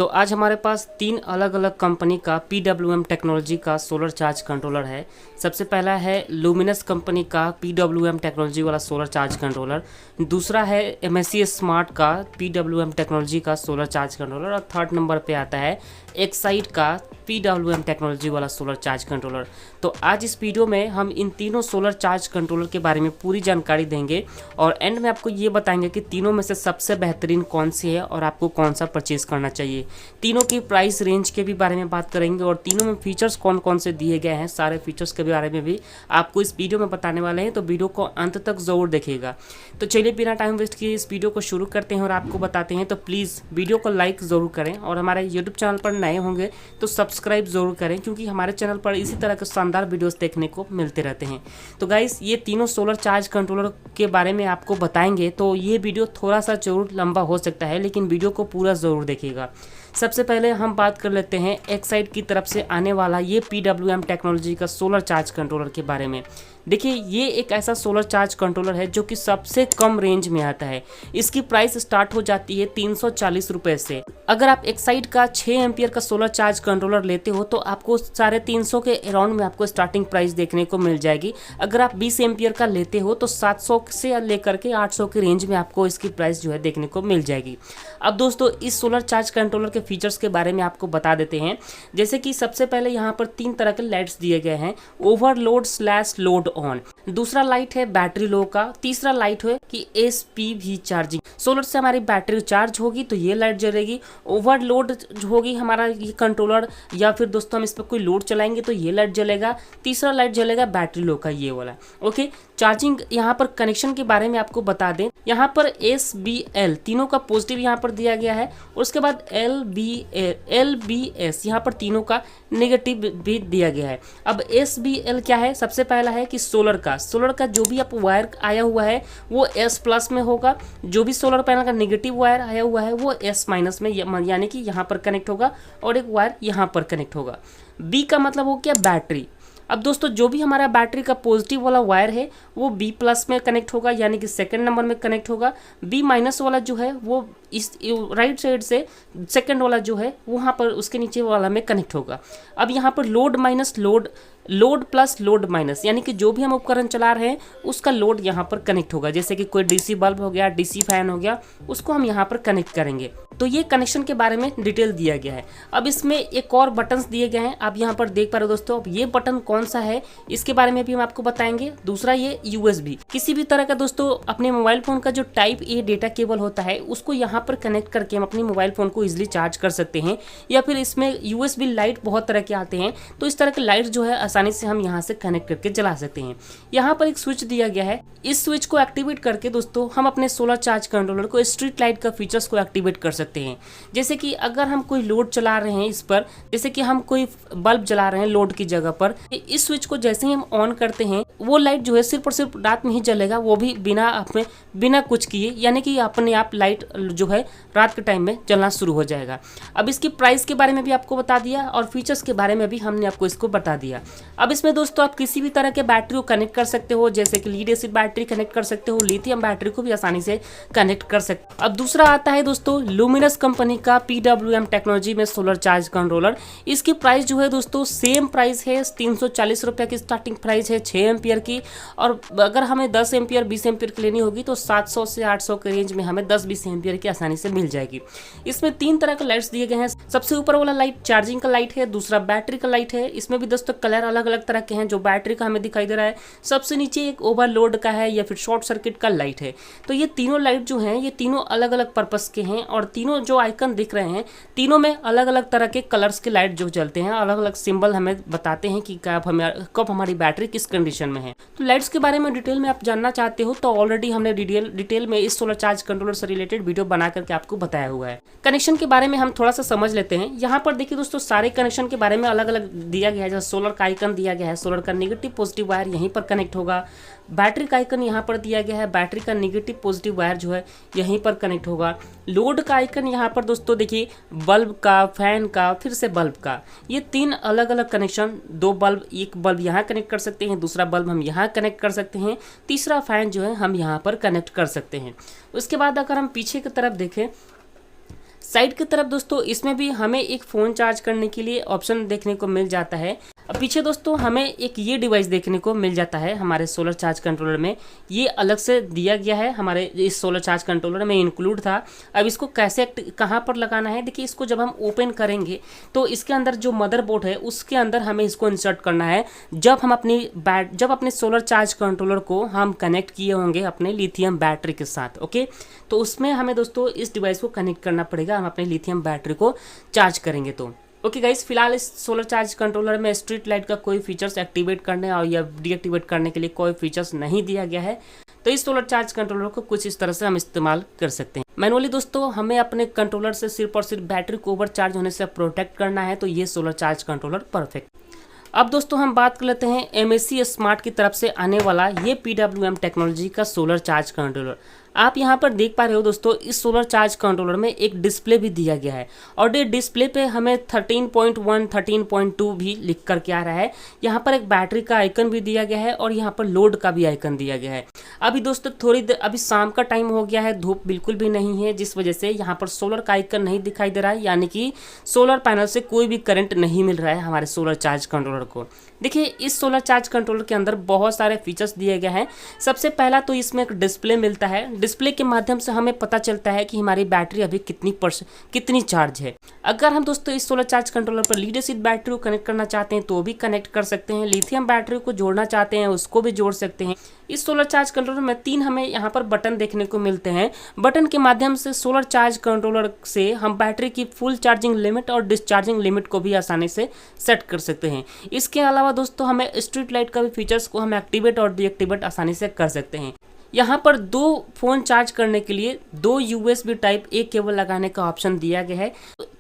तो आज हमारे पास तीन अलग अलग कंपनी का PWM टेक्नोलॉजी का सोलर चार्ज कंट्रोलर है। सबसे पहला है लुमिनस कंपनी का PWM टेक्नोलॉजी वाला सोलर चार्ज कंट्रोलर, दूसरा है MSC स्मार्ट का PWM टेक्नोलॉजी का सोलर चार्ज कंट्रोलर और थर्ड नंबर पे आता है एक्साइड का PWM टेक्नोलॉजी वाला सोलर चार्ज कंट्रोलर। तो आज इस वीडियो में हम इन तीनों सोलर चार्ज कंट्रोलर के बारे में पूरी जानकारी देंगे और एंड में आपको ये बताएंगे कि तीनों में से सबसे बेहतरीन कौन सी है और आपको कौन सा परचेज करना चाहिए। तीनों की प्राइस रेंज के भी बारे में बात करेंगे और तीनों में फीचर्स कौन कौन से दिए गए हैं, सारे फीचर्स के बारे में भी आपको इस वीडियो में बताने वाले हैं। तो वीडियो को अंत तक ज़रूर देखिएगा। तो चलिए बिना टाइम वेस्ट किए इस वीडियो को शुरू करते हैं और आपको बताते हैं। तो प्लीज़ वीडियो को लाइक ज़रूर करें और हमारे यूट्यूब चैनल पर नए होंगे तो सब्सक्राइब ज़रूर करें, क्योंकि हमारे चैनल पर इसी तरह के शानदार वीडियोस देखने को मिलते रहते हैं। तो गाइस, ये तीनों सोलर चार्ज कंट्रोलर के बारे में आपको बताएंगे, तो ये वीडियो थोड़ा सा जरूर लंबा हो सकता है, लेकिन वीडियो को पूरा ज़रूर देखिएगा। सबसे पहले हम बात कर लेते हैं एक्साइड की तरफ से आने वाला ये PWM टेक्नोलॉजी का सोलर चार्ज कंट्रोलर के बारे में। देखिए, ये एक ऐसा सोलर चार्ज कंट्रोलर है जो कि सबसे कम रेंज में आता है। इसकी प्राइस स्टार्ट हो जाती है 340 रुपये से। अगर आप एक्साइड का 6 एम्पियर का सोलर चार्ज कंट्रोलर लेते हो तो आपको 350 के अराउंड में आपको स्टार्टिंग प्राइस देखने को मिल जाएगी। अगर आप 20 एम्पियर का लेते हो तो 700 से लेकर के 800 के रेंज में आपको इसकी प्राइस जो है देखने को मिल जाएगी। अब दोस्तों, इस सोलर चार्ज कंट्रोलर के फीचर्स के बारे में आपको बता देते हैं। जैसे कि सबसे पहले यहाँ पर 3 तरह के लाइट्स दिए गए हैं, ओवरलोड / लोड ऑन। दूसरा लाइट है बैटरी लो का। तीसरा लाइट है कि SPV चार्जिंग। सोलर से हमारी बैटरी चार्ज होगी तो ये लाइट जलेगी। ओवरलोड होगी हमारा ये कंट्रोलर, या फिर दोस्तों हम इस पर कोई लोड चलाएंगे तो ये लाइट जलेगा। तीसरा लाइट जलेगा बैटरी लो का, ये वाला। ओके, चार्जिंग यहाँ पर कनेक्शन के बारे में आपको बता दें। यहाँ पर SBL तीनों का पॉजिटिव यहाँ पर दिया गया है और उसके बाद LBS यहाँ पर तीनों का नेगेटिव भी दिया गया है। अब SBL क्या है? सबसे पहला है कि सोलर का जो भी आप वायर आया हुआ है वो S+ में होगा। जो भी सोलर पैनल का नेगेटिव वायर आया हुआ है वो S- में, यानी कि यहाँ पर कनेक्ट होगा और एक वायर यहाँ पर कनेक्ट होगा। B का मतलब हो गया बैटरी। अब दोस्तों, जो भी हमारा बैटरी का पॉजिटिव वाला वायर है वो B+ में कनेक्ट होगा, यानी कि सेकंड नंबर में कनेक्ट होगा। B- वाला जो है वो इस राइट साइड से सेकंड वाला जो है वहाँ पर उसके नीचे वाला में कनेक्ट होगा। अब यहाँ पर लोड + लोड यानी कि जो भी हम उपकरण चला रहे हैं उसका लोड यहाँ पर कनेक्ट होगा। जैसे कि कोई DC बल्ब हो गया, DC फैन हो गया, उसको हम यहाँ पर कनेक्ट करेंगे। तो ये कनेक्शन के बारे में डिटेल दिया गया है। अब इसमें एक और बटन्स दिए गए हैं, आप यहाँ पर देख पा रहे हो दोस्तों। अब ये बटन कौन सा है इसके बारे में भी हम आपको बताएंगे। दूसरा ये USB, किसी भी तरह का दोस्तों अपने मोबाइल फोन का जो Type A डेटा केबल होता है उसको यहाँ पर कनेक्ट करके हम अपने मोबाइल फोन को इजिली चार्ज कर सकते हैं। या फिर इसमें USB लाइट बहुत तरह के आते हैं, तो इस तरह के लाइट जो है आसानी से हम यहाँ से कनेक्ट करके जला सकते हैं। यहाँ पर एक स्विच दिया गया है, इस स्विच को एक्टिवेट करके दोस्तों हम अपने सोलर चार्ज कंट्रोलर को स्ट्रीट लाइट का फीचर्स को एक्टिवेट कर सकते हैं। जैसे कि अगर हम कोई लोड चला रहे हैं इस पर, जैसे कि हम कोई बल्ब जला रहे हैं लोड की जगह पर, इस स्विच को जैसे ही हम ऑन करते हैं वो लाइट जो है सिर्फ और सिर्फ रात में ही जलेगा, वो भी बिना कुछ किए, यानी कि अपने आप लाइट जो है रात के टाइम में जलना शुरू हो जाएगा। अब इसकी प्राइस के बारे में भी आपको बता दिया और फीचर्स के बारे में भी हमने आपको इसको बता दिया। अब इसमें दोस्तों आप किसी भी तरह के बैटरी को कनेक्ट कर सकते हो, जैसे कि लीड एसिड बैटरी कनेक्ट कर सकते हो, लिथियम बैटरी को भी आसानी से कनेक्ट कर सकते हो। अब दूसरा आता है दोस्तों लुमिनस कंपनी का PWM टेक्नोलॉजी में सोलर चार्ज कंट्रोलर। इसकी प्राइस जो है दोस्तों सेम प्राइस है, 340 रुपये की स्टार्टिंग प्राइस है 6 एम्पियर की। और अगर हमें 10 एम्पियर 20 एम्पियर की लेनी होगी तो 700 से 800 के रेंज में हमें 10-20 एम्पियर की आसानी से मिल जाएगी। इसमें 3 तरह के लाइट्स दिए गए हैं। सबसे ऊपर वाला लाइट चार्जिंग का लाइट है, दूसरा बैटरी का लाइट है। इसमें भी दोस्तों कलर अलग अलग तरह के हैं। जो बैटरी का हमें दिखाई दे रहा है, सबसे नीचे एक ओवरलोड का है या फिर शॉर्ट सर्किट का लाइट है। तो ये तीनों लाइट जो हैं ये तीनों अलग अलग पर्पस के हैं और तीनों जो आइकन दिख रहे हैं तीनों में अलग अलग तरह के कलर्स के लाइट जो जलते हैं, अलग अलग सिंबल हमें बताते हैं कि कब हमारी बैटरी किस कंडीशन में है। तो लाइट्स के बारे में डिटेल में आप जानना चाहते हो तो ऑलरेडी हमने डिटेल में इस सोलर चार्ज कंट्रोलर से रिलेटेड वीडियो बना करके आपको बताया हुआ है। कनेक्शन के बारे में हम थोड़ा सा समझ लेते हैं। यहाँ पर देखिए दोस्तों सारे कनेक्शन के बारे में अलग अलग दिया गया है। जैसे सोलर का आइकन दिया गया है, सोलर का नेगेटिव पॉजिटिव वायर यहीं पर कनेक्ट होगा। बैटरी का आइकन यहाँ पर दिया गया है, बैटरी का नेगेटिव पॉजिटिव वायर जो है यहीं पर कनेक्ट होगा। लोड का आइकन यहाँ पर दोस्तों देखिए, बल्ब का, फैन का, फिर से बल्ब का, ये 3 अलग अलग कनेक्शन। 2 बल्ब, एक बल्ब यहाँ कनेक्ट कर सकते हैं, दूसरा बल्ब हम यहाँ कनेक्ट कर सकते हैं, तीसरा फैन जो है हम यहाँ पर कनेक्ट कर सकते हैं। उसके बाद अगर हम पीछे की तरफ देखें, साइड की तरफ दोस्तों इसमें भी हमें एक फ़ोन चार्ज करने के लिए ऑप्शन देखने को मिल जाता है। अब पीछे दोस्तों हमें एक ये डिवाइस देखने को मिल जाता है हमारे सोलर चार्ज कंट्रोलर में। ये अलग से दिया गया है, हमारे इस सोलर चार्ज कंट्रोलर में इंक्लूड था। अब इसको कैसे कहाँ पर लगाना है, देखिए इसको जब हम ओपन करेंगे तो इसके अंदर जो मदरबोर्ड है उसके अंदर हमें इसको इंसर्ट करना है। जब अपने सोलर चार्ज कंट्रोलर को हम कनेक्ट किए होंगे अपने लिथियम बैटरी के साथ, ओके, तो उसमें हमें दोस्तों इस डिवाइस को कनेक्ट करना पड़ेगा। हम अपने लिथियम बैटरी को चार्ज करेंगे तो ओके गाइस, फिलहाल इस सोलर चार्ज कंट्रोलर में स्ट्रीट लाइट का कोई फीचर्स एक्टिवेट करने और या डीएक्टिवेट करने के लिए कोई फीचर्स नहीं दिया गया है। तो इस सोलर चार्ज कंट्रोलर को कुछ इस तरह से हम इस्तेमाल कर सकते हैं। मैनुअली दोस्तों हमें अपने कंट्रोलर से सिर्फ और सिर्फ बैटरी को ओवर चार्ज होने से प्रोटेक्ट करना है, तो ये सोलर चार्ज कंट्रोलर परफेक्ट। अब दोस्तों हम बात कर लेते हैं एमएससी स्मार्ट की तरफ से आने वाला ये PWM टेक्नोलॉजी का सोलर चार्ज कंट्रोलर। आप यहाँ पर देख पा रहे हो दोस्तों, इस सोलर चार्ज कंट्रोलर में एक डिस्प्ले भी दिया गया है और ये डिस्प्ले पे हमें 13.1 13.2 भी लिख कर के आ रहा है। यहाँ पर एक बैटरी का आइकन भी दिया गया है और यहाँ पर लोड का भी आइकन दिया गया है। अभी दोस्तों थोड़ी देर, अभी शाम का टाइम हो गया है, धूप बिल्कुल भी नहीं है, जिस वजह से यहाँ पर सोलर का आइकन नहीं दिखाई दे रहा है, यानी कि सोलर पैनल से कोई भी करंट नहीं मिल रहा है हमारे सोलर चार्ज कंट्रोलर को। देखिए इस सोलर चार्ज कंट्रोलर के अंदर बहुत सारे फीचर्स दिए गए हैं। सबसे पहला तो इसमें एक डिस्प्ले मिलता है। डिस्प्ले के माध्यम से हमें पता चलता है कि हमारी बैटरी अभी कितनी चार्ज है। अगर हम दोस्तों इस सोलर चार्ज कंट्रोलर पर लीड एसिड बैटरी को कनेक्ट करना चाहते हैं तो भी कनेक्ट कर सकते हैं, लिथियम बैटरी को जोड़ना चाहते हैं उसको भी जोड़ सकते हैं। इस सोलर चार्ज कंट्रोलर में 3 हमें यहाँ पर बटन देखने को मिलते हैं। बटन के माध्यम से सोलर चार्ज कंट्रोलर से हम बैटरी की फुल चार्जिंग लिमिट और डिस्चार्जिंग लिमिट को भी आसानी से सेट कर सकते हैं। इसके अलावा दोस्तों हमें स्ट्रीट लाइट का भी फीचर्स को हम एक्टिवेट और डीएक्टिवेट आसानी से कर सकते हैं। यहाँ पर 2 फ़ोन चार्ज करने के लिए 2 USB टाइप A केबल लगाने का ऑप्शन दिया गया है।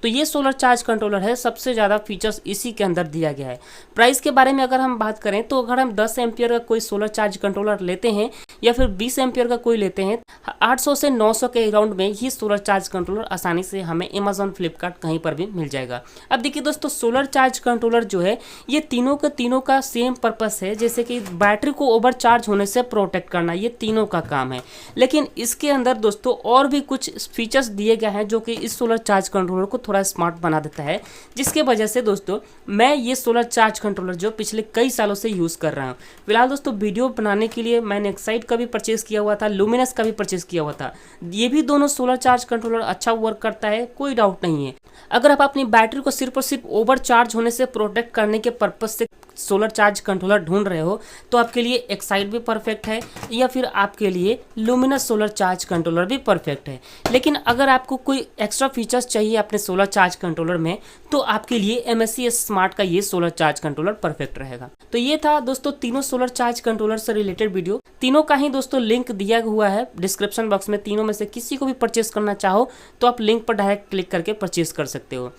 तो ये सोलर चार्ज कंट्रोलर है, सबसे ज़्यादा फीचर्स इसी के अंदर दिया गया है। प्राइस के बारे में अगर हम बात करें तो अगर हम 10 एम्पियर का कोई सोलर चार्ज कंट्रोलर लेते हैं या फिर 20 एम्पियर का कोई लेते हैं, 800 से 900 के अराउंड में ही सोलर चार्ज कंट्रोलर आसानी से हमें अमेजॉन, फ्लिपकार्ट कहीं पर भी मिल जाएगा। अब देखिए दोस्तों, सोलर चार्ज कंट्रोलर जो है ये तीनों का सेम पर्पस है, जैसे कि बैटरी को ओवर चार्ज होने से प्रोटेक्ट करना, ये तीनों का काम है। लेकिन इसके अंदर दोस्तों और भी कुछ फीचर्स दिए गए हैं जो कि इस सोलर चार्ज कंट्रोलर को थोड़ा स्मार्ट बना देता है, जिसके वजह से दोस्तों मैं ये सोलर चार्ज कंट्रोलर जो पिछले कई सालों से यूज़ कर रहा हूँ। फिलहाल दोस्तों वीडियो बनाने के लिए मैंने एक्साइड का भी परचेस किया हुआ था, लुमिनस का भी परचेस किया हुआ था। ये भी दोनों सोलर चार्ज कंट्रोलर अच्छा वर्क करता है, कोई डाउट नहीं है। अगर आप अपनी बैटरी को सिर्फ और सिर्फ ओवर चार्ज होने से प्रोटेक्ट करने के पर्पज से सोलर चार्ज कंट्रोलर ढूंढ रहे हो तो आपके लिए एक्साइड भी परफेक्ट है, या फिर आपके लिए लुमिनस सोलर चार्ज कंट्रोलर भी परफेक्ट है। लेकिन अगर आपको कोई एक्स्ट्रा फीचर्स चाहिए अपने सोलर चार्ज कंट्रोलर में तो आपके लिए MSC स्मार्ट का ये सोलर चार्ज कंट्रोलर परफेक्ट रहेगा। तो ये था दोस्तों तीनों सोलर चार्ज कंट्रोलर से रिलेटेड वीडियो। तीनों का ही दोस्तों लिंक दिया हुआ है डिस्क्रिप्शन बॉक्स में। तीनों में से किसी को भी परचेस करना चाहो तो आप लिंक पर डायरेक्ट क्लिक करके परचेस कर सकते हो।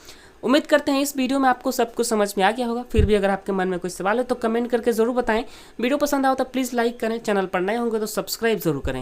उम्मीद करते हैं इस वीडियो में आपको सब कुछ समझ में आ गया होगा। फिर भी अगर आपके मन में कोई सवाल है तो कमेंट करके जरूर बताएं। वीडियो पसंद आओ तो प्लीज़ लाइक करें, चैनल पर नए होंगे तो सब्सक्राइब जरूर करें।